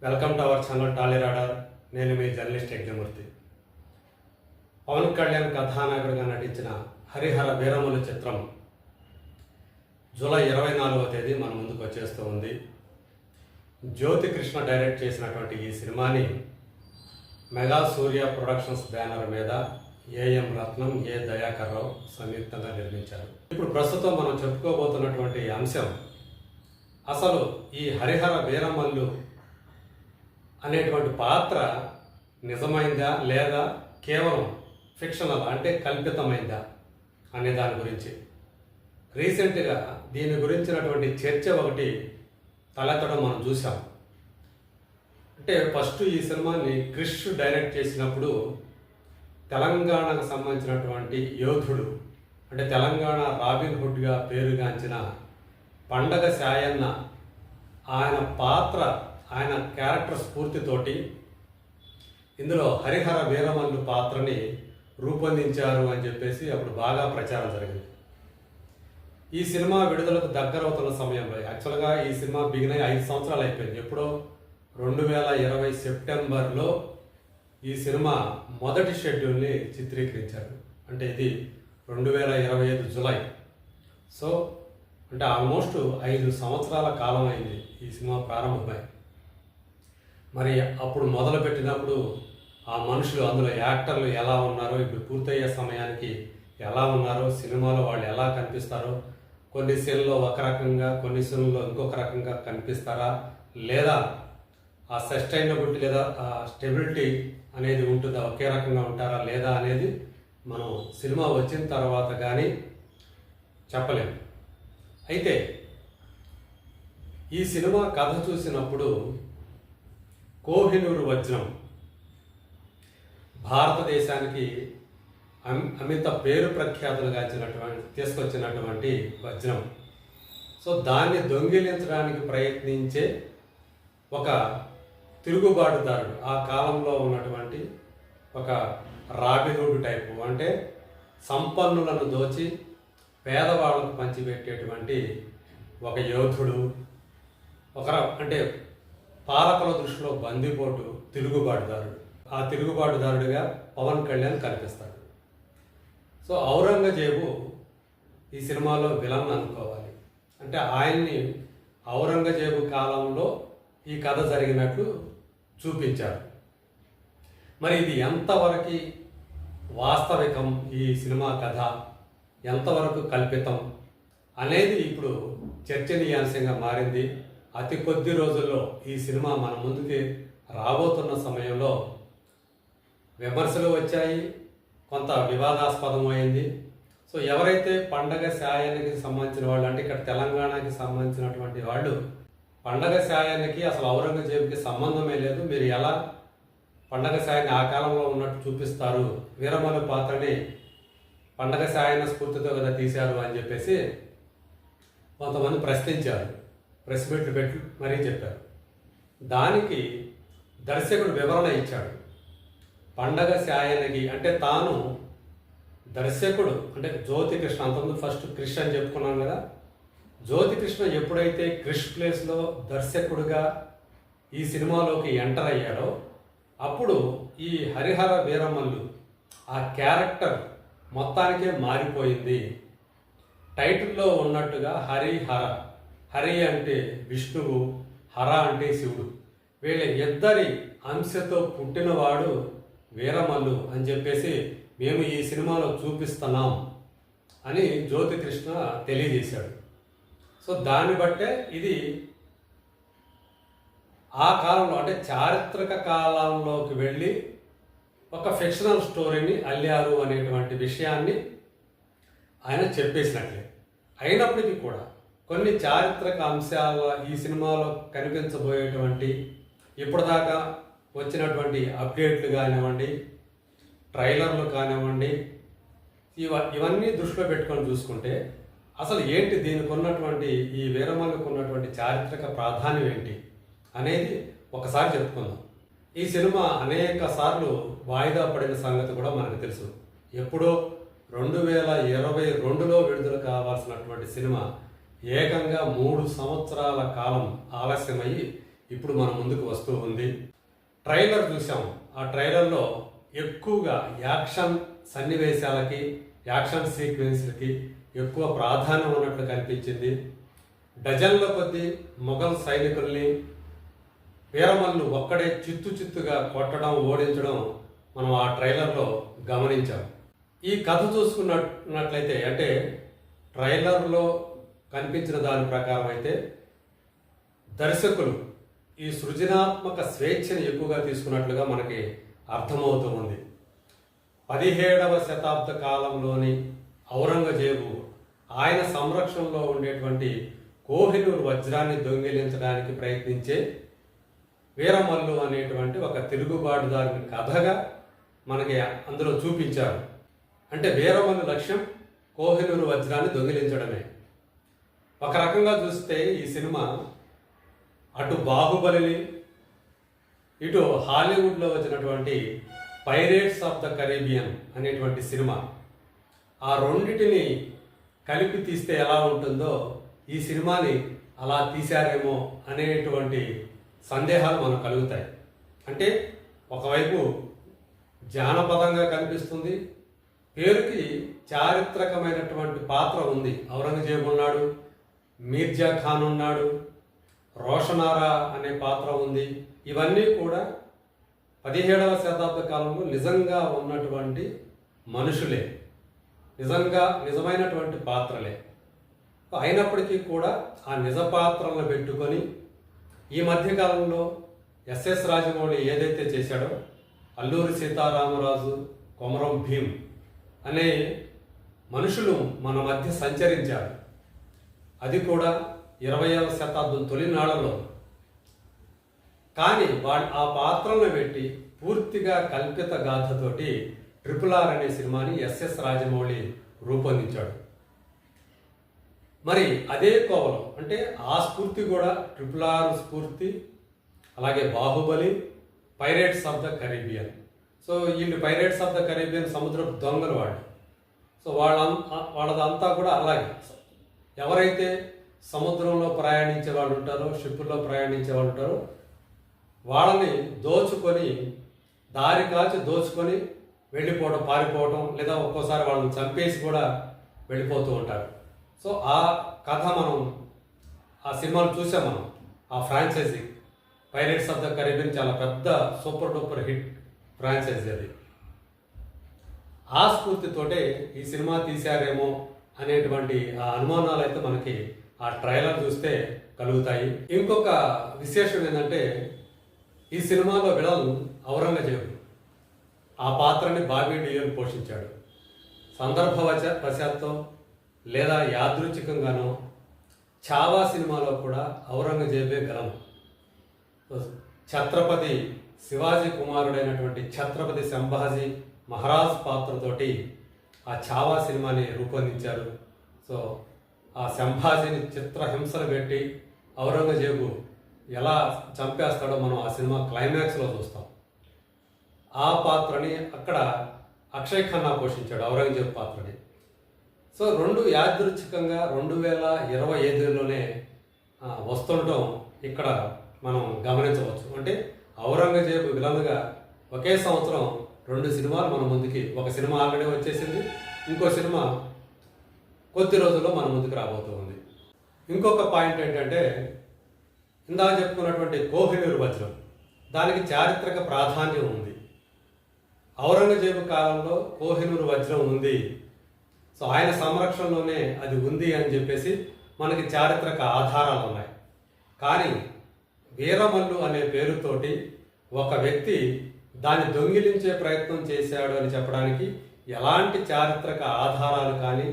Welcome to our channel Tally radar. నేను మీ journalist Yagnamurthy. Pawan Kalyan కథానాయకుడిగా నటించిన హరిహర వీరమల్లు చిత్రం జూలై 24వ తేదీ మన ముందుకు వచ్చేస్తూ ఉంది. జ్యోతి కృష్ణ డైరెక్ట్ చేసినటువంటి ఈ సినిమాని మెగా సూర్య ప్రొడక్షన్స్ బ్యానర్ మీద ఏఎం రత్నం, ఏ దయాకర్ రావు సంయుక్తంగా నిర్మించారు. ఇప్పుడు ప్రస్తుతం మనం చెప్పుకోబోతున్నటువంటి అంశం, అసలు ఈ హరిహర వీరమల్లు అనేటువంటి పాత్ర నిజమైందా లేదా కేవలం ఫిక్షనల్ అంటే కల్పితమైందా అనే దాని గురించి. రీసెంట్గా దీని గురించినటువంటి చర్చ ఒకటి తలెత్తడం మనం చూసాం. అంటే ఫస్ట్ ఈ సినిమాని క్రిష్ డైరెక్ట్ చేసినప్పుడు తెలంగాణకు సంబంధించినటువంటి యోధుడు, అంటే తెలంగాణ రాబిన్ హుడ్గా పేరుగాంచిన పండగ సాయన్న ఆయన పాత్ర, ఆయన క్యారెక్టర్ స్ఫూర్తితోటి ఇందులో హరిహర వీరమల్లు పాత్రని రూపొందించారు అని చెప్పేసి అప్పుడు బాగా ప్రచారం జరిగింది. ఈ సినిమా విడుదలకు దగ్గరవుతున్న సమయంలో, యాక్చువల్గా ఈ సినిమా బిగిన్ 5 సంవత్సరాలు అయిపోయింది. ఎప్పుడో 2020 సెప్టెంబర్లో ఈ సినిమా మొదటి షెడ్యూల్ని చిత్రీకరించారు. అంటే ఇది 2025 జులై. సో అంటే ఆల్మోస్ట్ 5 సంవత్సరాల కాలం అయింది ఈ సినిమా ప్రారంభమై. మరి అప్పుడు మొదలుపెట్టినప్పుడు ఆ మనుషులు, అందులో యాక్టర్లు ఎలా ఉన్నారో, ఇప్పుడు పూర్తయ్యే సమయానికి ఎలా ఉన్నారో, సినిమాలో వాళ్ళు ఎలా కనిపిస్తారో, కొన్ని సీన్లో ఒక రకంగా, కొన్ని సీన్లో ఇంకొక రకంగా కనిపిస్తారా, లేదా ఆ సస్టైనబిలిటీ లేదా ఆ స్టెబిలిటీ అనేది ఉంటుందా, ఒకే రకంగా ఉంటారా లేదా అనేది మనం సినిమా వచ్చిన తర్వాత కానీ చెప్పలేము. అయితే ఈ సినిమా కథ చూసినప్పుడు కోహినూరు వజ్రం భారతదేశానికి అమిత పేరు ప్రఖ్యాతులుగా తీసుకొచ్చినటువంటి వజ్రం. సో దాన్ని దొంగిలించడానికి ప్రయత్నించే ఒక తిరుగుబాటుదారుడు, ఆ కాలంలో ఉన్నటువంటి ఒక రాబిన్హుడ్ టైపు, అంటే సంపన్నులను దోచి పేదవాళ్లకు పంచిపెట్టేటువంటి ఒక యోధుడు, అంటే పాలకుల దృష్టిలో బందిపోటు తిరుగుబాటుదారుడు. ఆ తిరుగుబాటుదారుడిగా పవన్ కళ్యాణ్ కనిపిస్తాడు. సో ఔరంగజేబు ఈ సినిమాలో విలన్ అనుకోవాలి. అంటే ఆయన్ని ఔరంగజేబు కాలంలో ఈ కథ జరిగినట్లు చూపించారు. మరి ఇది ఎంతవరకు వాస్తవికం, ఈ సినిమా కథ ఎంతవరకు కల్పితం అనేది ఇప్పుడు చర్చనీయాంశంగా మారింది. అతి కొద్ది రోజుల్లో ఈ సినిమా మన ముందుకి రాబోతున్న సమయంలో విమర్శలు వచ్చాయి, కొంత వివాదాస్పదమైంది. సో ఎవరైతే పండగ సాయానికి సంబంధించిన వాళ్ళు, అంటే ఇక్కడ తెలంగాణకి సంబంధించినటువంటి వాళ్ళు, పండగ సాయానికి అసలు ఔరంగజేబుకి సంబంధమే లేదు, మీరు ఎలా పండగ సాయాన్ని ఆ కాలంలో ఉన్నట్టు చూపిస్తారు, వీరమల్లు పాత్రని పండగ సాయన స్ఫూర్తితో కదా తీశారు అని చెప్పేసి కొంతమంది ప్రశ్నించారు, ప్రెస్ మీట్లు పెట్టి మరీ చెప్పారు. దానికి దర్శకుడు వివరణ ఇచ్చాడు. పండగ సాయనకి అంటే తాను దర్శకుడు, అంటే జ్యోతి కృష్ణ, అంతకుముందు ఫస్ట్ క్రిష్ అని చెప్పుకున్నాను కదా, జ్యోతి కృష్ణ ఎప్పుడైతే క్రిష్ ప్లేస్లో దర్శకుడిగా ఈ సినిమాలోకి ఎంటర్ అయ్యాడో అప్పుడు ఈ హరిహర వీరమల్లు ఆ క్యారెక్టర్ మొత్తానికే మారిపోయింది. టైటిల్లో ఉన్నట్టుగా హరిహర, హరి అంటే విష్ణువు, హర అంటే శివుడు, వీళ్ళ ఇద్దరి అంశతో పుట్టినవాడు వీరమల్లు అని చెప్పేసి మేము ఈ సినిమాలో చూపిస్తున్నాం అని జ్యోతి కృష్ణ తెలియజేశాడు. సో దాన్ని బట్టే ఇది ఆ కాలంలో, అంటే చారిత్రక కాలంలోకి వెళ్ళి ఒక ఫిక్షనల్ స్టోరీని అల్లారు అనేటువంటి విషయాన్ని ఆయన చెప్పేసినట్లే. అయినప్పటికీ కూడా కొన్ని చారిత్రక అంశాల ఈ సినిమాలో కనిపించబోయేటువంటి ఇప్పటిదాకా వచ్చినటువంటి అప్డేట్లు కానివ్వండి, ట్రైలర్లు కానివ్వండి, ఇవన్నీ దృష్టిలో పెట్టుకొని చూసుకుంటే అసలు ఏంటి దీనికి ఉన్నటువంటి, ఈ వీరమల్లుకు ఉన్నటువంటి చారిత్రక ప్రాధాన్యం ఏంటి అనేది ఒకసారి చెప్పుకుందాం. ఈ సినిమా అనేక సార్లు వాయిదా పడిన సంగతి కూడా మనకు తెలుసు. ఎప్పుడో 2022లో విడుదల కావాల్సినటువంటి సినిమా ఏకంగా 3 సంవత్సరాల కాలం ఆలస్యమయ్యి ఇప్పుడు మన ముందుకు వస్తూ ఉంది. ట్రైలర్ చూసాం. ఆ ట్రైలర్లో ఎక్కువగా యాక్షన్ సన్నివేశాలకి, యాక్షన్ సీక్వెన్స్లకి ఎక్కువ ప్రాధాన్యం ఉన్నట్లు కనిపించింది. డజన్ల కొద్దీ మొఘల్ సైనికుల్ని వీరమల్లు ఒక్కడే చిత్తుగా కొట్టడం, ఓడించడం మనం ఆ ట్రైలర్లో గమనించాం. ఈ కథ చూసుకున్నట్లయితే, అంటే ట్రైలర్లో కనిపించిన దాని ప్రకారం అయితే దర్శకులు ఈ సృజనాత్మక స్వేచ్ఛని ఎక్కువగా తీసుకున్నట్లుగా మనకి అర్థమవుతూ ఉంది. 17వ శతాబ్ద కాలంలోని ఔరంగజేబు ఆయన సంరక్షణలో ఉండేటువంటి కోహినూర్ వజ్రాన్ని దొంగిలించడానికి ప్రయత్నించే వీరమల్లు అనేటువంటి ఒక తిరుగుబాటుదారుని కథగా మనకి అందులో చూపించారు. అంటే వీరమల్లు లక్ష్యం కోహినూర్ వజ్రాన్ని దొంగిలించడమే. ఒక రకంగా చూస్తే ఈ సినిమా అటు బాహుబలిని, ఇటు హాలీవుడ్లో వచ్చినటువంటి పైరేట్స్ ఆఫ్ ద కరేబియన్ అనేటువంటి సినిమా, ఆ రెండిటిని కలిపి తీస్తే ఎలా ఉంటుందో ఈ సినిమాని అలా తీశారేమో అనేటువంటి సందేహాలు మనకు కలుగుతాయి. అంటే ఒకవైపు జానపదంగా కనిపిస్తుంది, పేరుకి చారిత్రకమైనటువంటి పాత్ర ఉంది. ఔరంగజేబు ఉన్నాడు, మీర్జా ఖాన్ ఉన్నాడు, రోషనారా అనే పాత్ర ఉంది. ఇవన్నీ కూడా 17వ శతాబ్ద కాలంలో నిజంగా ఉన్నటువంటి మనుషులే, నిజమైనటువంటి పాత్రలే. అయినప్పటికీ కూడా ఆ నిజ పాత్రలను పెట్టుకొని ఈ మధ్యకాలంలో ఎస్ఎస్ రాజమౌళి ఏదైతే చేశాడో, అల్లూరి సీతారామరాజు, కొమరం భీం అనే మనుషులు మన మధ్య సంచరించారు. అది కూడా 20వ శతాబ్దం తొలినాళ్లలో. కానీ ఆ పాత్రలను పెట్టి పూర్తిగా కల్పిత గాథతోటి RRR అనే సినిమాని ఎస్ఎస్ రాజమౌళి రూపొందించాడు. మరి అదే కోవలో, అంటే ఆ స్ఫూర్తి కూడా RRR స్ఫూర్తి, అలాగే Baahubali, pirates of the Caribbean. So వీళ్ళు పైరేట్స్ ఆఫ్ ద కరేబియన్ సముద్రపు దొంగలు వాళ్ళు. సో వాళ్ళదంతా కూడా అలాగే. ఎవరైతే సముద్రంలో ప్రయాణించే వాళ్ళు ఉంటారో, షిప్పుల్లో ప్రయాణించే వాళ్ళు ఉంటారో, వాళ్ళని దోచుకొని, దారి కాచి దోచుకొని వెళ్ళిపోవడం, పారిపోవడం, లేదా ఒక్కోసారి వాళ్ళని చంపేసి కూడా వెళ్ళిపోతూ ఉంటారు. సో ఆ కథ మనం ఆ సినిమాలు చూసాం. మనం ఆ franchise pirates of the Caribbean చాలా పెద్ద సూపర్ డూపర్ హిట్ ఫ్రాంచైజీ అది. ఆ స్ఫూర్తితోటే ఈ సినిమా తీశారేమో అనేటువంటి ఆ అనుమానాలు అయితే మనకి ఆ ట్రైలర్ చూస్తే కలుగుతాయి. ఇంకొక విశేషం ఏంటంటే, ఈ సినిమాలో విలన్ ఔరంగజేబు. ఆ పాత్రని బాబీ డియోల్ పోషించాడు. సందర్భవశాత్తు లేదా యాదృచ్ఛికంగానో చావా సినిమాలో కూడా ఔరంగజేబే గలం. ఛత్రపతి శివాజీ కుమారుడైనటువంటి ఛత్రపతి సంభాజీ మహారాజ్ పాత్రతోటి ఆ చావా సినిమాని రూపొందించారు. సో ఆ సంభాజీని చిత్రహింసలు పెట్టి ఔరంగజేబు ఎలా చంపేస్తాడో మనం ఆ సినిమా క్లైమాక్స్లో చూస్తాం. ఆ పాత్రని అక్కడ అక్షయ్ ఖన్నా పోషించాడు, ఔరంగజేబు పాత్రని. సో రెండు యాదృచ్ఛికంగా 2025లోనే వస్తుండటం ఇక్కడ మనం గమనించవచ్చు. అంటే ఔరంగజేబు విలన్గా ఒకే సంవత్సరం 2 సినిమాలు మన ముందుకి, ఒక సినిమా ఆల్రెడీ వచ్చేసింది, ఇంకో సినిమా కొద్ది రోజుల్లో మన ముందుకు రాబోతూ ఉంది. ఇంకొక పాయింట్ ఏంటంటే, ఇందాక చెప్పుకున్నటువంటి కోహినూర్ వజ్రం, దానికి చారిత్రక ప్రాధాన్యం ఉంది. ఔరంగజేబు కాలంలో కోహినూర్ వజ్రం ఉంది, సో ఆయన సంరక్షణలోనే అది ఉంది అని చెప్పేసి మనకి చారిత్రక ఆధారాలు ఉన్నాయి. కానీ వీరమల్లు అనే పేరుతోటి ఒక వ్యక్తి దాన్ని దొంగిలించే ప్రయత్నం చేశాడు అని చెప్పడానికి ఎలాంటి చారిత్రక ఆధారాలు కానీ,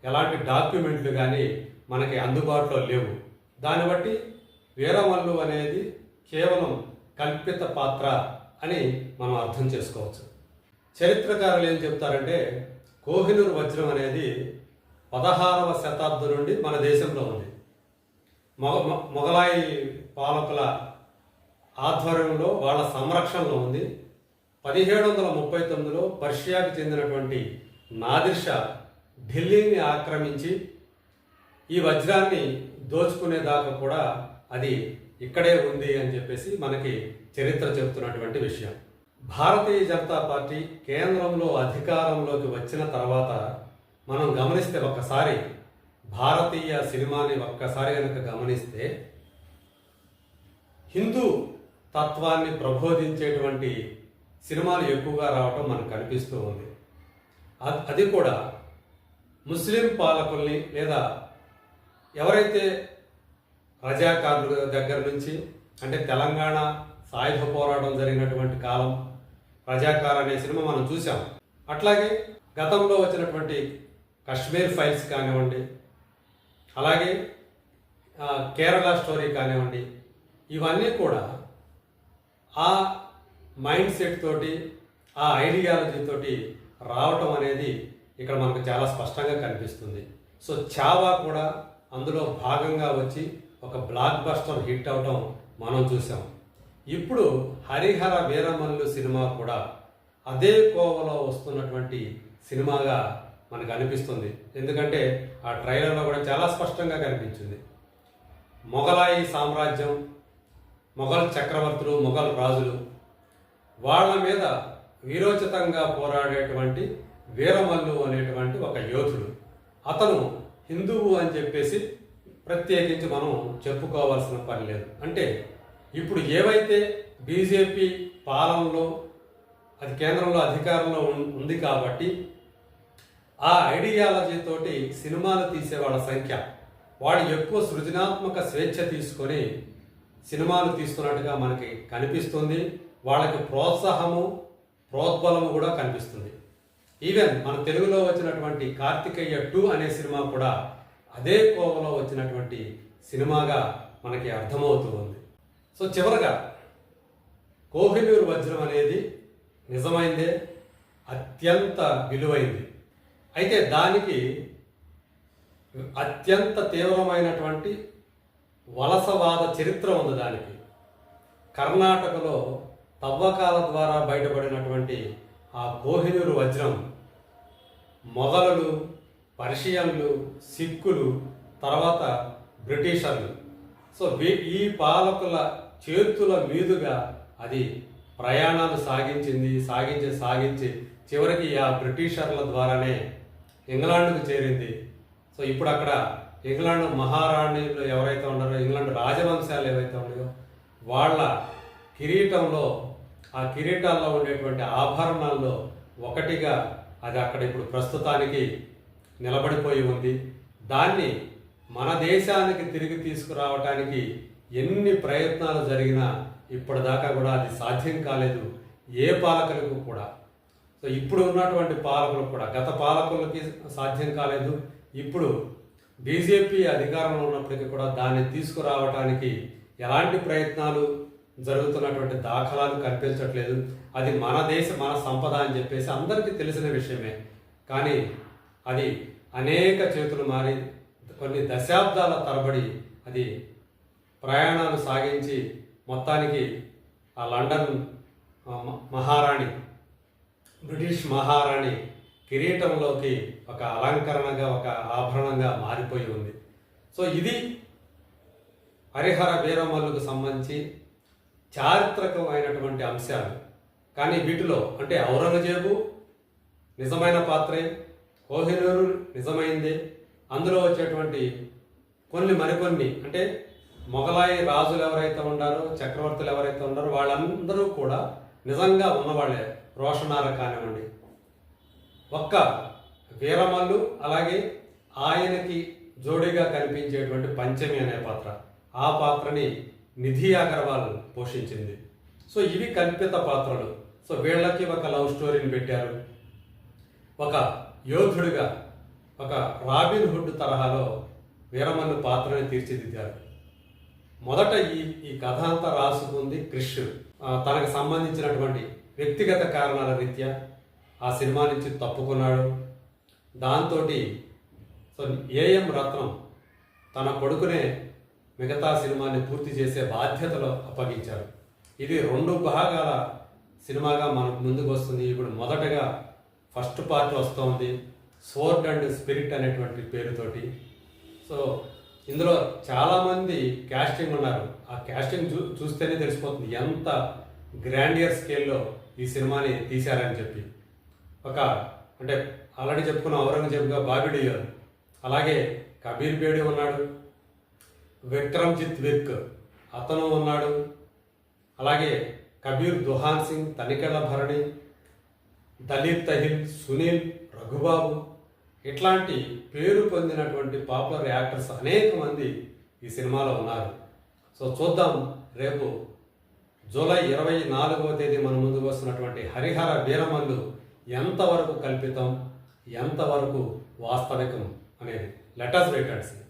ఎలాంటి డాక్యుమెంట్లు కానీ మనకి అందుబాటులో లేవు. దాన్ని బట్టి వీరమల్లు అనేది కేవలం కల్పిత పాత్ర అని మనం అర్థం చేసుకోవచ్చు. చరిత్రకారులు ఏం చెప్తారంటే, కోహినూర్ వజ్రం అనేది 16వ శతాబ్దం నుండి మన దేశంలో ఉంది. మొఘలాయి పాలకుల ఆధ్వర్యంలో, వాళ్ళ సంరక్షణలో ఉంది. 1739లో పర్షియాకు చెందినటువంటి నాదిర్ షా ఢిల్లీని ఆక్రమించి ఈ వజ్రాన్ని దోచుకునేదాకా కూడా అది ఇక్కడే ఉంది అని చెప్పేసి మనకి చరిత్ర చెబుతున్నటువంటి విషయం. భారతీయ జనతా పార్టీ కేంద్రంలో అధికారంలోకి వచ్చిన తర్వాత మనం గమనిస్తే ఒక్కసారి భారతీయ సినిమాని ఒక్కసారి కనుక గమనిస్తే హిందూ తత్వాన్ని ప్రబోధించేటువంటి సినిమాలు ఎక్కువగా రావటం మనకు కనిపిస్తూ ఉంది. అది కూడా ముస్లిం పాలకుల్ని లేదా ఎవరైతే రజాకారుల దగ్గర నుంచి, అంటే తెలంగాణ సాయుధ పోరాటం జరిగినటువంటి కాలం రజాకార్ అనే సినిమా మనం చూసాం. అట్లాగే గతంలో వచ్చినటువంటి కశ్మీర్ ఫైల్స్ కానివ్వండి, అలాగే కేరళ స్టోరీ కానివ్వండి, ఇవన్నీ కూడా ఆ మైండ్ సెట్ తోటి ఆ ఐడియాలజీ తోటి రావటం అనేది ఇక్కడ మనకు చాలా స్పష్టంగా కనిపిస్తుంది. సో చావా కూడా అందులో భాగంగా వచ్చి ఒక బ్లాక్ బస్టర్ హిట్ అవటం మనం చూసాం. ఇప్పుడు హరిహర వీరమల్లు సినిమా కూడా అదే కోవలో వస్తున్నటువంటి సినిమాగా మనకు అనిపిస్తుంది. ఎందుకంటే ఆ ట్రైలర్లో కూడా చాలా స్పష్టంగా కనిపించింది. మొఘలాయి సామ్రాజ్యం, మొఘల్ చక్రవర్తులు, మొఘల్ రాజులు, వాళ్ళ మీద వీరోచితంగా పోరాడేటువంటి వీరమల్లు అనేటువంటి ఒక యోధుడు. అతను హిందువు అని చెప్పేసి ప్రత్యేకించి మనం చెప్పుకోవాల్సిన పని లేదు. అంటే ఇప్పుడు ఏవైతే బీజేపీ పాలనలో అది కేంద్రంలో అధికారంలో ఉంది కాబట్టి ఆ ఐడియాలజీ తోటి సినిమాలు తీసే వాళ్ళ సంఖ్య, వాళ్ళు ఎక్కువ సృజనాత్మక స్వేచ్ఛ తీసుకొని సినిమాలు తీస్తున్నట్టుగా మనకి కనిపిస్తుంది. వాళ్ళకి ప్రోత్సాహము ప్రోద్బలము కూడా కనిపిస్తుంది. ఈవెన్ మన తెలుగులో వచ్చినటువంటి కార్తికేయ 2 అనే సినిమా కూడా అదే కోవలో వచ్చినటువంటి సినిమాగా మనకి అర్థమవుతూ ఉంది. సో చివరగా కోహినూర్ వజ్రం అనేది నిజమైందే, అత్యంత విలువైంది. అయితే దానికి అత్యంత తీవ్రమైనటువంటి వలసవాద చరిత్ర ఉంది. దానికి కర్ణాటకలో తవ్వకాల ద్వారా బయటపడినటువంటి ఆ కోహినూరు వజ్రం మొఘలులు, పర్షియన్లు, సిక్కులు, తర్వాత బ్రిటిషర్లు, సో ఈ పాలకుల చేతుల మీదుగా అది ప్రయాణాలు సాగించి చివరికి ఆ బ్రిటిషర్ల ద్వారానే ఇంగ్లాండ్కు చేరింది. సో ఇప్పుడు అక్కడ ఇంగ్లాండ్ మహారాణిలు ఎవరైతే ఉన్నారో, ఇంగ్లాండ్ రాజవంశాలు ఏవైతే ఉన్నాయో వాళ్ళ కిరీటంలో, ఆ కిరీటాల్లో ఉండేటువంటి ఆభరణాల్లో ఒకటిగా అది అక్కడ ఇప్పుడు ప్రస్తుతానికి నిలబడిపోయి ఉంది. దాన్ని మన దేశానికి తిరిగి తీసుకురావటానికి ఎన్ని ప్రయత్నాలు జరిగినా ఇప్పటిదాకా కూడా అది సాధ్యం కాలేదు ఏ పాలకులకు కూడా. సో ఇప్పుడు ఉన్నటువంటి పాలకులకు కూడా, గత పాలకులకి సాధ్యం కాలేదు. ఇప్పుడు బీజేపీ అధికారంలో ఉన్నప్పటికీ కూడా దాన్ని తీసుకురావటానికి ఎలాంటి ప్రయత్నాలు జరుగుతున్నటువంటి దాఖలాలు కనిపించట్లేదు. అది మన మన సంపద అని చెప్పేసి అందరికీ తెలిసిన విషయమే. కానీ అది అనేక చేతులు మారి కొన్ని దశాబ్దాల తరబడి అది ప్రయాణాలు సాగించి మొత్తానికి ఆ లండన్ మహారాణి, బ్రిటిష్ మహారాణి కిరీటంలోకి ఒక అలంకరణగా, ఒక ఆభరణంగా మారిపోయి ఉంది. సో ఇది హరిహర వీరమల్లుకు సంబంధించి చారిత్రకమైనటువంటి అంశాలు. కానీ వీటిలో అంటే ఔరంగజేబు నిజమైన పాత్రే, కోహినూరు నిజమైందే, అందులో వచ్చేటువంటి మరికొన్ని అంటే మొఘలాయి రాజులు ఎవరైతే ఉన్నారో, చక్రవర్తులు ఎవరైతే ఉన్నారో వాళ్ళందరూ కూడా నిజంగా ఉన్నవాళ్ళే. రోషనార కానివ్వండి, ఒక్క వీరమల్లు, అలాగే ఆయనకి జోడీగా కనిపించేటువంటి పంచమి అనే పాత్ర, ఆ పాత్రని నిధి అగర్వాల్ పోషించింది. సో ఇవి కల్పిత పాత్రలు. సో వీళ్ళకి ఒక లవ్ స్టోరీని పెట్టారు. ఒక యోధుడిగా, ఒక రాబిన్ హుడ్ తరహాలో వీరమల్లు పాత్రని తీర్చిదిద్దారు. మొదట ఈ కథ అంతా రాసుకుంది క్రిష్. తనకు సంబంధించినటువంటి వ్యక్తిగత కారణాల రీత్యా ఆ సినిమా నుంచి తప్పుకున్నాడు. దాంతో సో ఏఎం రత్నం తన కొడుకునే మిగతా సినిమాని పూర్తి చేసే బాధ్యతలో అప్పగించారు. ఇది 2 భాగాల సినిమాగా మనకు ముందుకు వస్తుంది. ఇప్పుడు మొదటగా ఫస్ట్ పార్ట్ వస్తుంది, స్వోర్డ్ అండ్ స్పిరిట్ అనేటువంటి పేరుతోటి. సో ఇందులో చాలామంది క్యాస్టింగ్ ఉన్నారు. ఆ క్యాస్టింగ్ చూస్తేనే తెలిసిపోతుంది ఎంత గ్రాండియర్ స్కేల్లో ఈ సినిమాని తీశారని చెప్పి. ఒక అంటే ఆల్రెడీ చెప్పుకున్న ఔరంగజేబ్గా బాబీ డియోల్, అలాగే కబీర్ బేడి ఉన్నాడు, విక్రమ్జిత్ విర్క్ అతను ఉన్నాడు, అలాగే కబీర్ దుహాన్ సింగ్, తనికెళ్ల భరణి, దలీప్ తహిల్, సునీల్, రఘుబాబు, ఇట్లాంటి పేరు పొందినటువంటి పాపులర్ యాక్టర్స్ అనేక మంది ఈ సినిమాలో ఉన్నారు. సో చూద్దాం రేపు జూలై 24వ తేదీ మన ముందుకు వస్తున్నటువంటి హరిహర వీరమల్లు ఎంతవరకు కల్పితం, ఎంతవరకు వాస్తవికం అనేది. Let us wait and see.